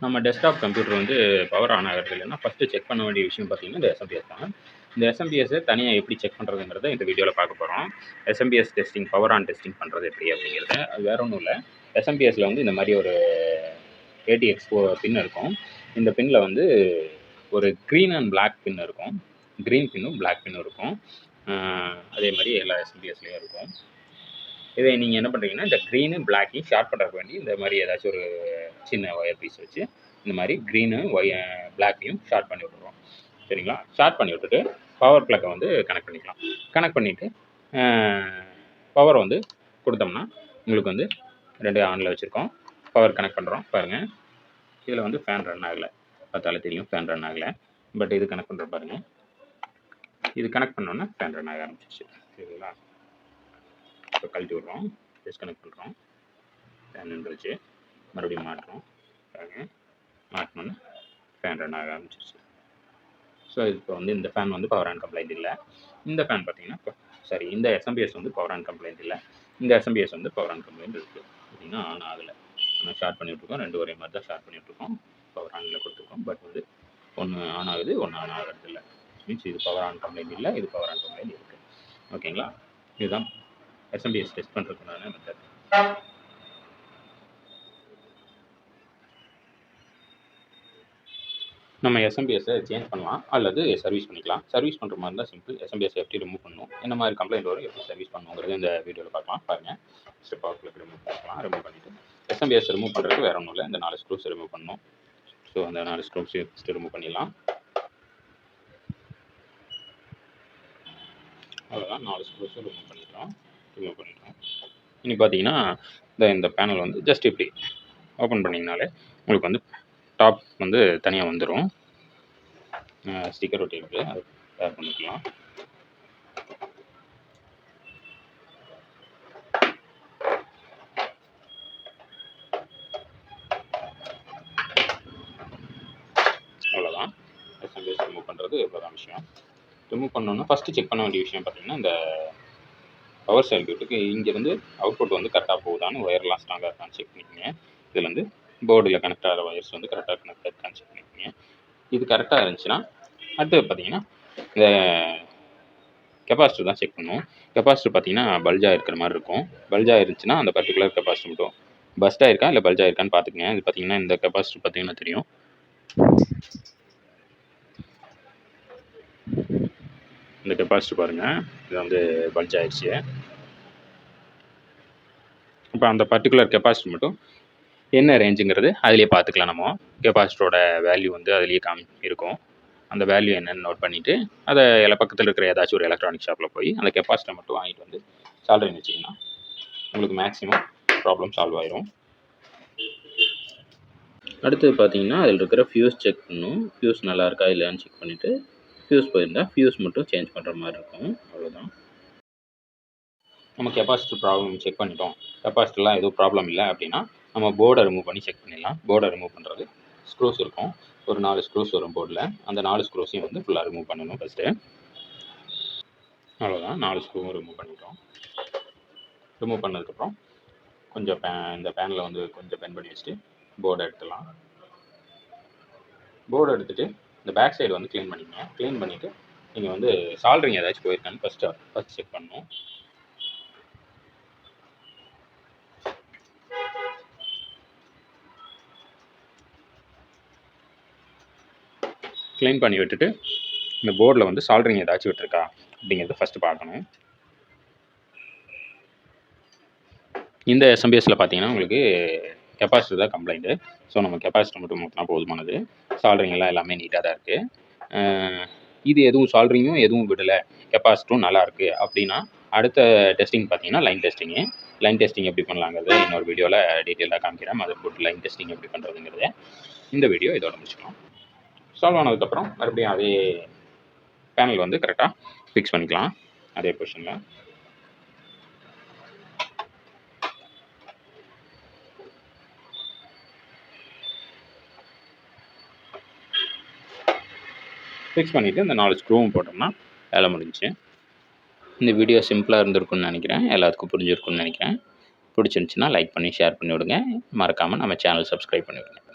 நம்ம desktop computer வந்து power on ஆகிறது இல்லைன்னா ஃபஸ்ட்டு செக் பண்ண வேண்டிய விஷயம் பார்த்தீங்கன்னா இந்த எஸ்எம்பிஎஸ் தான். இந்த எஸ்எம்பிஎஸ்ஸை தனியாக எப்படி செக் பண்ணுறதுங்கிறத இந்த வீடியோவில் பார்க்க போகிறோம். SMPS testing, power on testing பண்ணுறது எப்படி அப்படிங்கிறது. அது வேற ஒன்றும் இல்லை. எஸ்எம்பிஎஸ்சில் வந்து இந்த மாதிரி ஒரு ATX பின் இருக்கும். இந்த பின்னில் வந்து ஒரு க்ரீன் அண்ட் பிளாக் பின் இருக்கும். க்ரீன் பின்னும் பிளாக் பின்னும் இருக்கும். அதே மாதிரி எல்லா எஸ்எம்பிஎஸ்லேயும் இருக்கும். இதை நீங்கள் என்ன பண்ணுறீங்கன்னா, இந்த க்ரீனு பிளாக்கையும் ஷார்ட் பண்ணுறதுக்கு வேண்டி இந்த மாதிரி ஏதாச்சும் ஒரு சின்ன ஒயர் பீஸ் வச்சு இந்த மாதிரி க்ரீனு பிளாக்கையும் ஷார்ட் பண்ணி விட்டுருவோம். சரிங்களா? ஷார்ட் பண்ணி விட்டுட்டு பவர் ப்ளக்கை வந்து கனெக்ட் பண்ணிக்கலாம். கனெக்ட் பண்ணிவிட்டு பவர் வந்து கொடுத்தோம்னா உங்களுக்கு வந்து 2 ஆனில் வச்சுருக்கோம். பவர் கனெக்ட் பண்ணுறோம் பாருங்கள். இதில் வந்து ஃபேன் ரன் ஆகலை, பார்த்தாலே தெரியும் ஃபேன் ரன் ஆகலை. பட் இது கனெக்ட் பண்ணுற பாருங்கள். இது கனெக்ட் பண்ணோன்னா ஃபேன் ரன் ஆக ஆரம்பிச்சிச்சு. சரிங்களா? இப்போ கழட்டி விட்றோம், டிஸ்கனெக்ட் பண்ணுறோம். ஃபேன் நின்றுச்சு, மறுபடியும் மாட்டுறோம் பாருங்கள். மாட்டினோன்னே ஃபேன் ரன் ஆக ஆரம்பிச்சிருச்சு. ஸோ இப்போ வந்து இந்த ஃபேன் வந்து பவர் ஆன் கம்ப்ளைண்ட் இல்லை. இந்த ஃபேன் பார்த்தீங்கன்னா இந்த எஸ்எம்பிஎஸ் வந்து பவர் ஆன் கம்ப்ளைண்ட் இல்லை. இந்த எஸ்எம்பிஎஸ் வந்து பவர் ஆன் கம்ப்ளைண்ட் இருக்குது. பார்த்தீங்கன்னா ஆன் ஆகலை. நம்ம ஷார்ட் பண்ணி விட்ருக்கோம். 2 ஒரே மாதிரி தான் ஷார்ட் பண்ணி விட்ருக்கோம். பவர் ஆனில் கொடுத்துருக்கோம். பட் வந்து ஒன்று ஆன் ஆகுது, ஒன்று ஆன் ஆகிறது இல்லை. மீன்ஸ் இது பவர் ஆன் கம்ப்ளைண்ட் இல்லை, இது பவர் ஆன் கம்ப்ளைண்ட் இருக்குது. ஓகேங்களா? இதுதான் எஸ்எம்பிஎஸ் டெஸ்ட் பண்ணுறதுக்கான மெத்தட். நம்ம எஸ்எம்பிஎஸ்ஸை சேஞ்ச் பண்ணலாம் அல்லது சர்வீஸ் பண்ணிக்கலாம். சர்வீஸ் பண்ணுற மாதிரி இருந்தால் சிம்பிள். எஸ்எம்பிஎஸ் எப்படி ரிமூவ் பண்ணணும், என்ன மாதிரி கம்ப்ளைண்ட் வரும், எப்படி சர்வீஸ் பண்ணணுங்கிறது இந்த வீடியோவில் பார்க்கலாம். பாருங்கள். ஸ்டெப் பவர் ப்ளக் ரிமூவ் பண்ணலாம். ரிமூவ் பண்ணிவிட்டு எஸ்எம்பிஎஸ் ரிமூவ் பண்ணுறதுக்கு வேறு ஒன்றும் இல்லை. இந்த 4 ஸ்க்ரூஸ் ரிமூவ் பண்ணணும். ஸோ அந்த 4 ஸ்க்ரூஸ் ஃபஸ்ட்டு ரிமூவ் பண்ணிடலாம். அவ்வளோதான், 4 ஸ்க்ரூஸ் ரிமூவ் பண்ணிட்டோம். இனி பார்த்தீங்கன்னா இந்த பேனல் வந்து ஜஸ்ட் இப்படி ஓப்பன் பண்ணிங்கனாலே உங்களுக்கு வந்து டாப் வந்து தனியாக வந்துடும். ஸ்டிக்கர் ஒட்டி இருக்குது, அது பேர் பண்ணிக்கலாம். அவ்வளோதான். எஸ்எம்பிஎஸ் ரிமூவ் பண்ணுறது இவ்வளோதான் விஷயம். ரிமூவ் பண்ணோன்னா ஃபஸ்ட்டு செக் பண்ண வேண்டிய விஷயம் பார்த்தீங்கன்னா, இந்த பவர் சர்க்யூட்டுக்கு இங்கேருந்து அவுட்புட் வந்து கரெக்டாக போகுதான்னு, ஒயர்லாம் ஸ்ட்ராங்காக இருக்கான்னு செக் பண்ணிக்கோங்க. இதில் வந்து போர்டில் கனெக்ட் ஆகிற ஒயர்ஸ் வந்து கரெக்டாக கனெக்ட் ஆகிருக்கான்னு செக் பண்ணிக்கோங்க. இது கரெக்டாக இருந்துச்சுன்னா அடுத்தது பார்த்தீங்கன்னா இந்த கெப்பாசிட்டர் தான் செக் பண்ணுவோம். கெப்பாசிட்டர் பார்த்தீங்கன்னா பல்ஜாக இருக்கிற மாதிரி இருக்கும். பல்ஜாக இருந்துச்சுன்னா அந்த பர்டிகுலர் கெப்பாசிட்டர் மட்டும் பஸ்ட்டாக இருக்கா இல்லை பல்ஜாக இருக்கான்னு பார்த்துக்கங்க. இது பார்த்தீங்கன்னா இந்த கெப்பாசிட்டர் பார்த்தீங்கன்னா தெரியும். இந்த கெப்பாசிட்டர் பாருங்கள், இது வந்து பல்ஜ் ஆயிடுச்சு. இப்போ அந்த பர்டிகுலர் கெப்பாசிட்டர் மட்டும் என்ன ரேஞ்சுங்கிறது அதிலே பார்த்துக்கலாம். நம்ம கெப்பாசிட்டரோட வேல்யூ வந்து அதிலேயே இருக்கும். அந்த வேல்யூ என்னென்னு நோட் பண்ணிவிட்டு அதை பக்கத்தில் இருக்கிற ஏதாச்சும் ஒரு எலக்ட்ரானிக் ஷாப்பில் போய் அந்த கெப்பாசிட்டரை மட்டும் வாங்கிட்டு வந்து சால்டரிங் வச்சிங்கன்னா உங்களுக்கு மேக்ஸிமம் ப்ராப்ளம் சால்வ் ஆயிரும். அடுத்தது பார்த்தீங்கன்னா அதில் இருக்கிற ஃபியூஸ் செக் பண்ணணும். ஃபியூஸ் நல்லா இருக்கா இல்லையான்னு செக் பண்ணிவிட்டு ஃபியூஸ் போயிருந்தால் ஃபியூஸ் மட்டும் சேஞ்ச் பண்ணுற மாதிரி இருக்கும். அவ்வளோதான். நம்ம கெப்பாசிட்டர் ப்ராப்ளம் செக் பண்ணிட்டோம், கெப்பாசிட்டர்லாம் எதுவும் ப்ராப்ளம் இல்லை அப்படின்னா நம்ம போர்டை ரிமூவ் பண்ணி செக் பண்ணிடலாம். போர்டை ரிமூவ் பண்ணுறது ஸ்க்ரூஸ் இருக்கும், ஒரு 4 ஸ்க்ரூஸ் வரும் போர்டில். அந்த 4 ஸ்க்ரூஸையும் வந்து ஃபுல்லாக ரிமூவ் பண்ணணும் ஃபஸ்ட்டு. அவ்வளோதான், 4 ஸ்க்ரூவும் ரிமூவ் பண்ணிட்டோம். ரிமூவ் பண்ணதுக்கப்புறம் கொஞ்சம் இந்த பேனில் வந்து கொஞ்சம் பென் பண்ணி வச்சுட்டு போர்டை எடுத்துடலாம். போர்டு எடுத்துகிட்டு இந்த பேக் சைடு வந்து க்ளீன் பண்ணிக்கங்க. க்ளீன் பண்ணிவிட்டு நீங்கள் வந்து சால்ட்ரிங் ஏதாச்சும் போயிருக்கான்னு ஃபஸ்ட் செக் பண்ணணும். க்ளீன் பண்ணி விட்டுட்டு இந்த போர்டில் வந்து சால்ட்ரிங் ஏதாச்சும் விட்டுருக்கா அப்படிங்கிறத ஃபஸ்ட்டு பார்க்கணும். இந்த எஸ்எம்பிஎஸ்சில் பார்த்தீங்கன்னா உங்களுக்கு கெப்பாசிட்டர் தான் கம்ப்ளைண்ட்டு. ஸோ நம்ம கெப்பாசிட்டர் மட்டும் மாற்றினா போதுமானது. சால்ட்ரிங் எல்லாமே நீட்டாக தான் இருக்குது. இது எதுவும் சால்ட்ரிங்கும் எதுவும் விடலை, கெப்பாசிட்டரும் நல்லாயிருக்கு அப்படின்னா அடுத்த டெஸ்டிங் பார்த்தீங்கன்னா லைன் டெஸ்டிங்கு. லைன் டெஸ்டிங் எப்படி பண்ணலாங்கிறது இன்னொரு வீடியோவில் டீட்டெயிலாக காமிக்கிறேன். மதர் போர்ட் லைன் டெஸ்டிங் எப்படி பண்ணுறதுங்கிறத இந்த வீடியோ இதோட முடிச்சுக்கலாம். சால்வ் ஆனதுக்கப்புறம் மறுபடியும் அதே பேனல் வந்து கரெக்டாக ஃபிக்ஸ் பண்ணிக்கலாம் அதே பொசிஷனில். ஃபிக்ஸ் பண்ணிவிட்டு இந்த 4 ஸ்க்ரூவும் போட்டோம்னா வேலை முடிஞ்சிச்சு. இந்த வீடியோ சிம்பிளாக இருந்திருக்குன்னு நினைக்கிறேன், எல்லாத்துக்கும் புரிஞ்சிருக்குன்னு நினைக்கிறேன். பிடிச்சிருந்துச்சின்னா லைக் பண்ணி ஷேர் பண்ணி விடுங்க. மறக்காமல் நம்ம சேனல் சப்ஸ்கிரைப் பண்ணி விடுங்க.